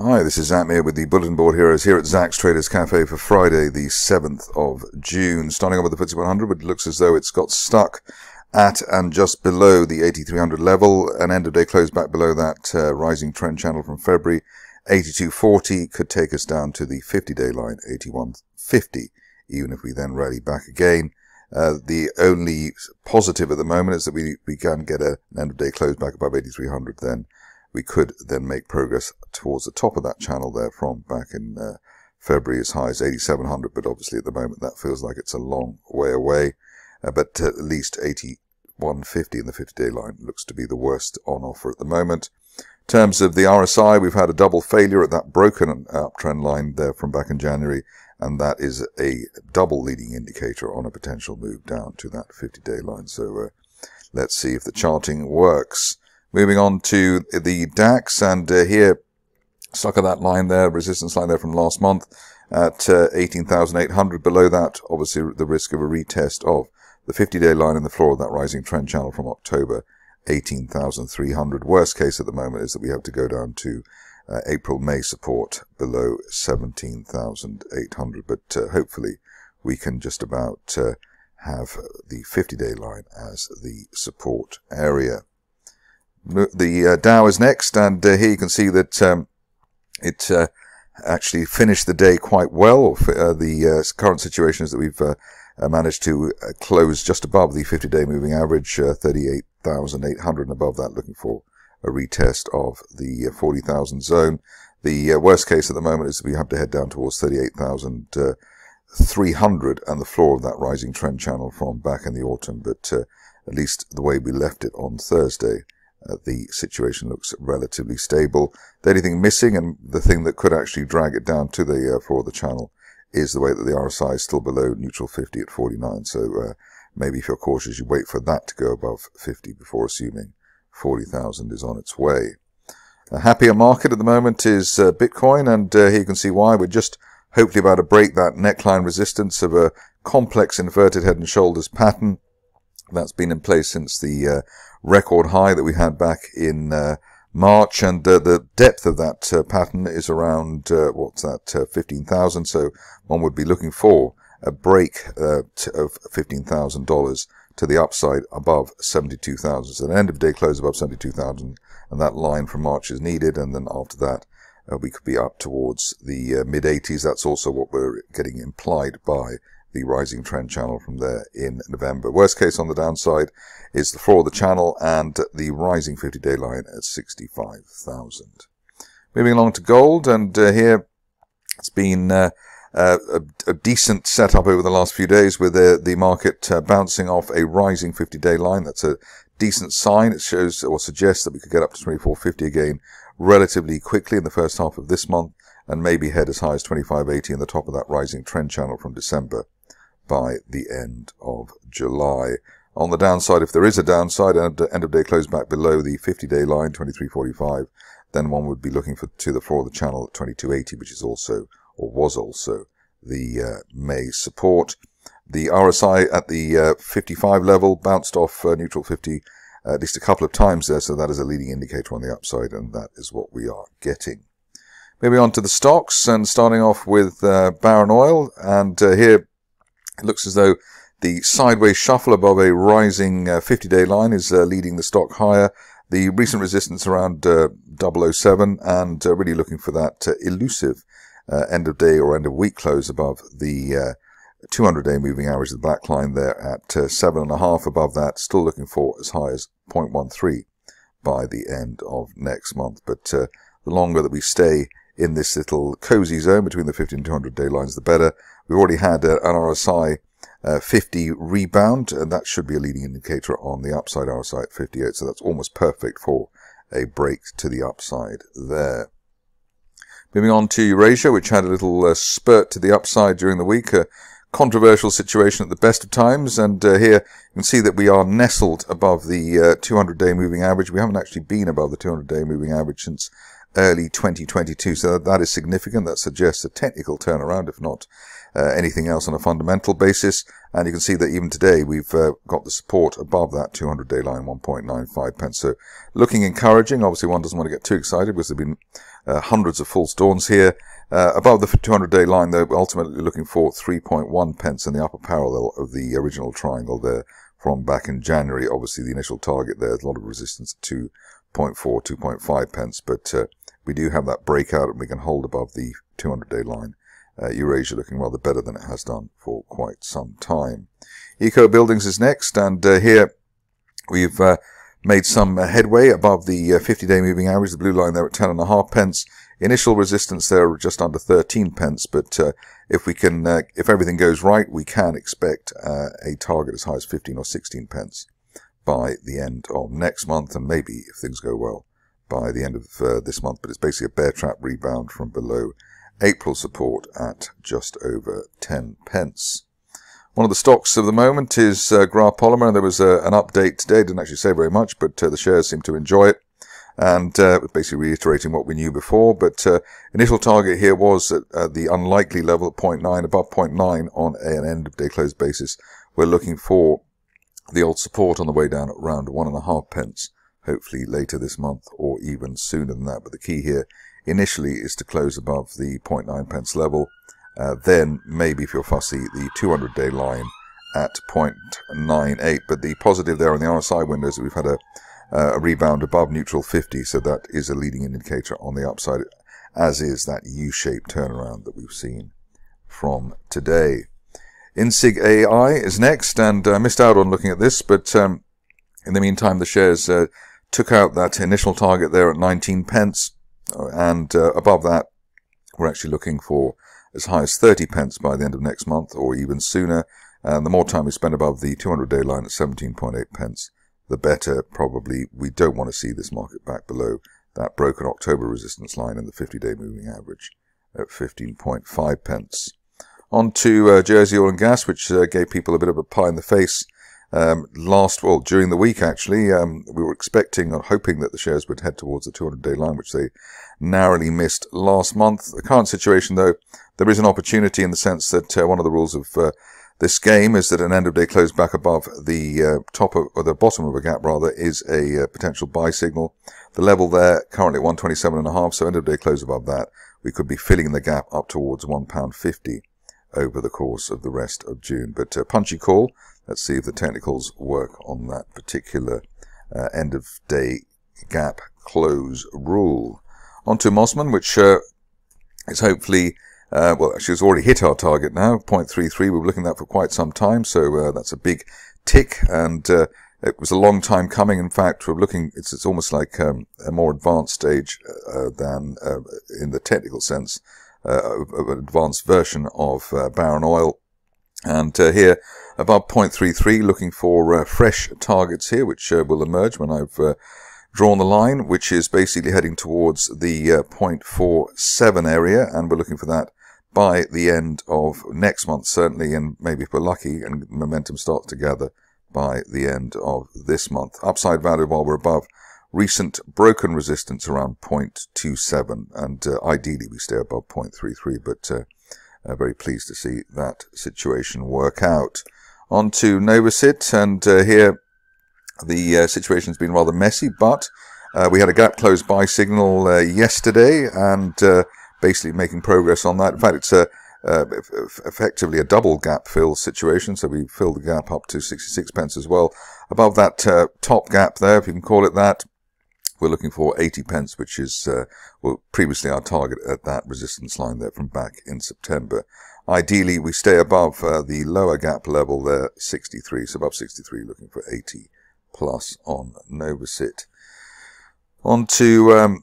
Hi, this is Zach here with the Bulletin Board Heroes here at Zach's Traders Cafe for Friday, the 7th of June. Starting off with the FTSE 100, it looks as though it's got stuck at and just below the 8,300 level. An end-of-day close back below that rising trend channel from February. 82.40 could take us down to the 50-day line, 81.50, even if we then rally back again. The only positive at the moment is that we can get an end-of-day close back above 8,300 then. We could then make progress towards the top of that channel there from back in February as high as 8,700, but obviously at the moment that feels like it's a long way away. But at least 81.50 in the 50-day line looks to be the worst on offer at the moment. In terms of the RSI, we've had a double failure at that broken uptrend line there from back in January, and that is a double leading indicator on a potential move down to that 50-day line. So let's see if the charting works. Moving on to the DAX, and here, stuck at that line there, resistance line there from last month at 18,800. Below that, obviously, the risk of a retest of the 50-day line in the floor of that rising trend channel from October, 18,300. Worst case at the moment is that we have to go down to April-May support below 17,800. But hopefully, we can just about have the 50-day line as the support area. The Dow is next, and here you can see that it actually finished the day quite well. The current situation is that we've managed to close just above the 50-day moving average, 38,800, and above that, looking for a retest of the 40,000 zone. The worst case at the moment is that we have to head down towards 38,300 and the floor of that rising trend channel from back in the autumn. But at least the way we left it on Thursday, the situation looks relatively stable. The only thing missing, and the thing that could actually drag it down to the floor of the channel, is the way that the RSI is still below neutral 50 at 49. So maybe if you're cautious, you wait for that to go above 50 before assuming 40,000 is on its way. A happier market at the moment is Bitcoin, and here you can see why. We're just hopefully about to break that neckline resistance of a complex inverted head and shoulders pattern that's been in place since the record high that we had back in March, and the depth of that pattern is around 15,000. So one would be looking for a break of $15,000 to the upside above 72,000. So an end of day close above 72,000, and that line from March is needed. And then after that, we could be up towards the mid 80s. That's also what we're getting implied by the rising trend channel from there in November. Worst case on the downside is the floor of the channel and the rising 50-day line at 65,000. Moving along to gold, and here it's been a decent setup over the last few days with the market bouncing off a rising 50-day line. That's a decent sign. It shows or suggests that we could get up to 24.50 again relatively quickly in the first half of this month, and maybe head as high as 25.80 in the top of that rising trend channel from December by the end of July. On the downside, if there is a downside and end of day close back below the 50-day line, 23.45, then one would be looking to the floor of the channel at 22.80, which is also, or was also, the May support. The RSI at the 55 level bounced off neutral 50 at least a couple of times there, so that is a leading indicator on the upside, and that is what we are getting. Moving on to the stocks, and starting off with Barron Oil, and here it looks as though the sideways shuffle above a rising 50-day line is leading the stock higher. The recent resistance around 007, and really looking for that elusive end of day or end of week close above the 200-day moving average, the black line there at 7.5. Above that, still looking for as high as 0.13 by the end of next month. But the longer that we stay in this little cozy zone between the 50 and 200-day lines, the better. We've already had an RSI 50 rebound, and that should be a leading indicator on the upside, RSI at 58, so that's almost perfect for a break to the upside there. Moving on to Eurasia, which had a little spurt to the upside during the week. A controversial situation at the best of times, and here you can see that we are nestled above the 200-day moving average. We haven't actually been above the 200-day moving average since early 2022, so that is significant. That suggests a technical turnaround, if not anything else on a fundamental basis. And you can see that even today we've got the support above that 200-day line, 1.95 pence. So looking encouraging. Obviously one doesn't want to get too excited because there have been hundreds of false dawns here. Above the 200-day line, though, we're ultimately looking for 3.1 pence in the upper parallel of the original triangle there from back in January. Obviously, the initial target there is a lot of resistance at 2.4, 2.5 pence, but we do have that breakout and we can hold above the 200-day line. Eurasia looking rather better than it has done for quite some time. Eco Buildings is next, and here we've made some headway above the 50-day moving average, the blue line there at 10.5 pence. Initial resistance there just under 13 pence, but if we can, if everything goes right, we can expect a target as high as 15 or 16 pence by the end of next month, and maybe, if things go well, by the end of this month. But it's basically a bear trap rebound from below April support at just over 10 pence. One of the stocks of the moment is Graft Polymer. There was an update today. Didn't actually say very much, but the shares seem to enjoy it. And basically reiterating what we knew before. But initial target here was at the unlikely level at 0.9, above 0.9 on an end-of-day close basis. We're looking for the old support on the way down at around 1.5 pence, hopefully later this month or even sooner than that. But the key here initially is to close above the 0.9 pence level. Then maybe, if you're fussy, the 200-day line at 0.98. But the positive there on the RSI windows is that we've had a rebound above neutral 50, so that is a leading indicator on the upside, as is that U-shaped turnaround that we've seen from today. Insig AI is next, and I missed out on looking at this, but in the meantime the shares took out that initial target there at 19 pence, and above that we're actually looking for as high as 30 pence by the end of next month or even sooner, and the more time we spend above the 200-day line at 17.8 pence, the better. Probably we don't want to see this market back below that broken October resistance line in the 50-day moving average at 15.5 pence. On to Jersey Oil and Gas, which gave people a bit of a pie in the face during the week actually. We were expecting or hoping that the shares would head towards the 200-day line, which they narrowly missed last month. The current situation, though, there is an opportunity in the sense that one of the rules of this game is that an end-of-day close back above the top of, or the bottom of a gap rather, is a potential buy signal. The level there currently at 127.5, so end-of-day close above that, we could be filling the gap up towards £1.50 over the course of the rest of June. But punchy call. Let's see if the technicals work on that particular end-of-day gap close rule. On to Mosman, which is hopefully well, actually, it's already hit our target now, 0.33. We were looking at that for quite some time, so that's a big tick, and it was a long time coming. In fact, we're looking, it's almost like a more advanced stage than, in the technical sense, of an advanced version of barren oil. And here, above 0.33, looking for fresh targets here, which will emerge when I've drawn the line, which is basically heading towards the 0.47 area, and we're looking for that by the end of next month, certainly, and maybe if we're lucky and momentum starts to gather by the end of this month. Upside value while we're above recent broken resistance around 0.27, and ideally we stay above 0.33, but very pleased to see that situation work out. On to Novacyt, and here the situation's been rather messy, but we had a gap close buy signal yesterday, and basically making progress on that. In fact, it's effectively a double gap fill situation, so we filled the gap up to 66 pence as well. Above that top gap there, if you can call it that, we're looking for 80 pence, which is well, previously our target at that resistance line there from back in September. Ideally, we stay above the lower gap level there, 63, so above 63, looking for 80 plus on Novacyt. On to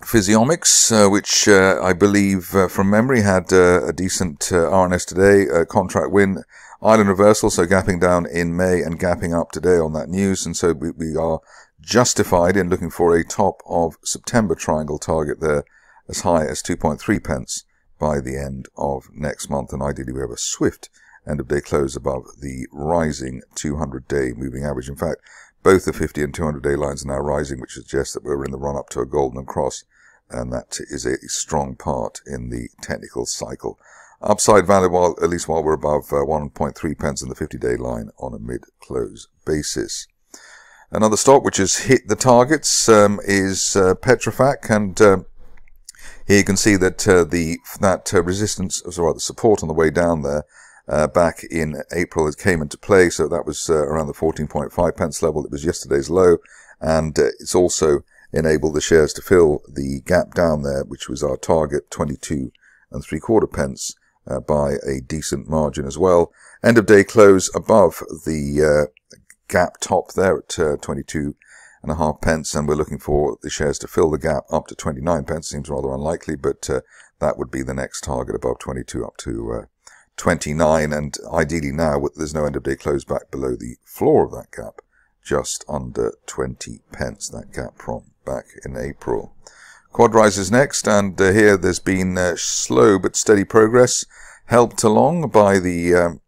Physiomics, which I believe from memory had a decent RNS today, contract win, island reversal, so gapping down in May and gapping up today on that news, and so we are justified in looking for a top of September triangle target there as high as 2.3 pence by the end of next month, and ideally we have a swift end of day close above the rising 200-day moving average. In fact, both the 50 and 200-day lines are now rising, which suggests that we're in the run-up to a golden cross, and that is a strong part in the technical cycle. upside value, at least while we're above 1.3 pence in the 50-day line on a mid-close basis. Another stock which has hit the targets is Petrofac, and here you can see that the support on the way down there back in April, it came into play. So that was around the 14.5 pence level. It was yesterday's low, and it's also enabled the shares to fill the gap down there, which was our target, 22.75 pence, by a decent margin as well. End of day close above the gap top there at 22.5 pence, and we're looking for the shares to fill the gap up to 29 pence. Seems rather unlikely, but that would be the next target, above 22 up to 29, and ideally now there's no end of day close back below the floor of that gap, just under 20 pence, that gap from back in April. Quadrise is next, and here there's been slow but steady progress, helped along by the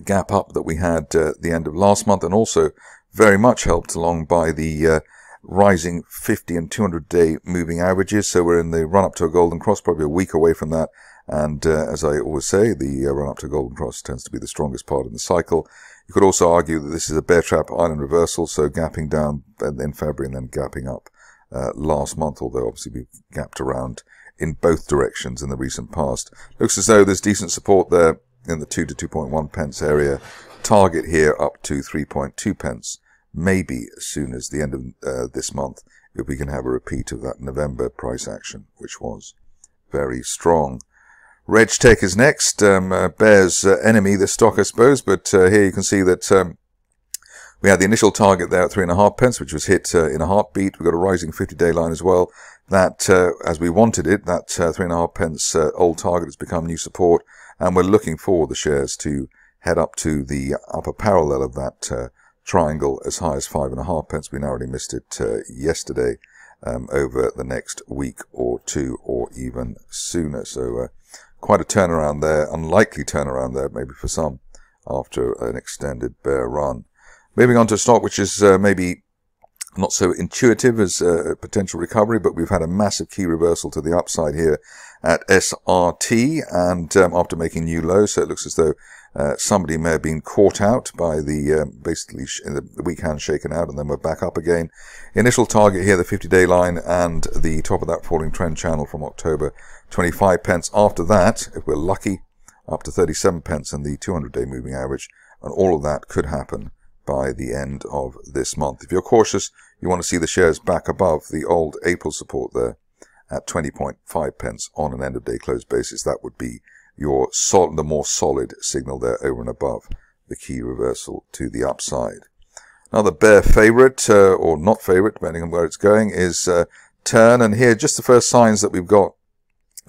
gap up that we had at the end of last month, and also very much helped along by the rising 50 and 200-day moving averages. So we're in the run-up to a golden cross, probably a week away from that. And as I always say, the run-up to golden cross tends to be the strongest part in the cycle. You could also argue that this is a bear trap island reversal, so gapping down in February and then gapping up last month, although obviously we've gapped around in both directions in the recent past. Looks as though there's decent support there in the 2 to 2.1 pence area. Target here up to 3.2 pence. Maybe as soon as the end of this month, if we can have a repeat of that November price action, which was very strong. Regtech is next, bear's enemy, this stock, I suppose, but here you can see that we had the initial target there at 3.5 pence, which was hit in a heartbeat. We've got a rising 50-day line as well. That, as we wanted it, that 3.5 pence old target has become new support, and we're looking for the shares to head up to the upper parallel of that triangle as high as 5.5 pence. We narrowly missed it yesterday, over the next week or two, or even sooner. So quite a turnaround there, unlikely turnaround there, maybe for some, after an extended bear run. Moving on to a stock which is maybe not so intuitive as a potential recovery, but we've had a massive key reversal to the upside here at SRT, and after making new lows, so it looks as though somebody may have been caught out by the basically the weak hand shaken out, and then we're back up again. Initial target here, the 50-day line, and the top of that falling trend channel from October, 25 pence. After that, if we're lucky, up to 37 pence and the 200-day moving average, and all of that could happen by the end of this month. If you're cautious, you want to see the shares back above the old April support there at 20.5 pence on an end of day close basis. That would be your the more solid signal there over and above the key reversal to the upside. Another bear favorite, or not favorite, depending on where it's going, is Tern. And here, just the first signs that we've got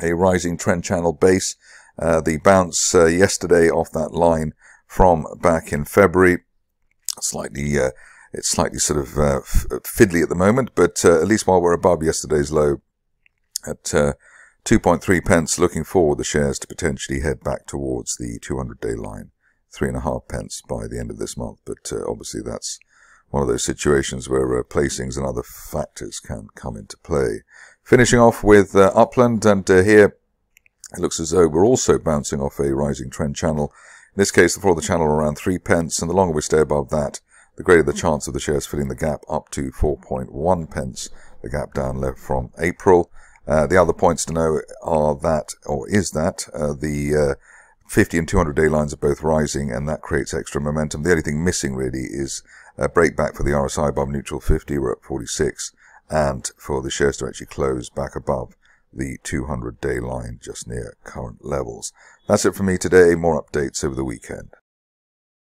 a rising trend channel base. The bounce yesterday off that line from back in February, it's slightly sort of fiddly at the moment, but at least while we're above yesterday's low at 2.3 pence, looking forward the shares to potentially head back towards the 200-day line, 3.5 pence by the end of this month. But obviously that's one of those situations where placings and other factors can come into play. Finishing off with Upland, and here it looks as though we're also bouncing off a rising trend channel. In this case, the floor of the channel around 3 pence, and the longer we stay above that, the greater the chance of the shares filling the gap up to 4.1 pence, the gap down left from April. The other points to know are that, or is that, the 50 and 200-day lines are both rising, and that creates extra momentum. The only thing missing really is a breakback for the RSI above neutral 50. We're at 46, and for the shares to actually close back above the 200-day line just near current levels. That's it for me today. More updates over the weekend.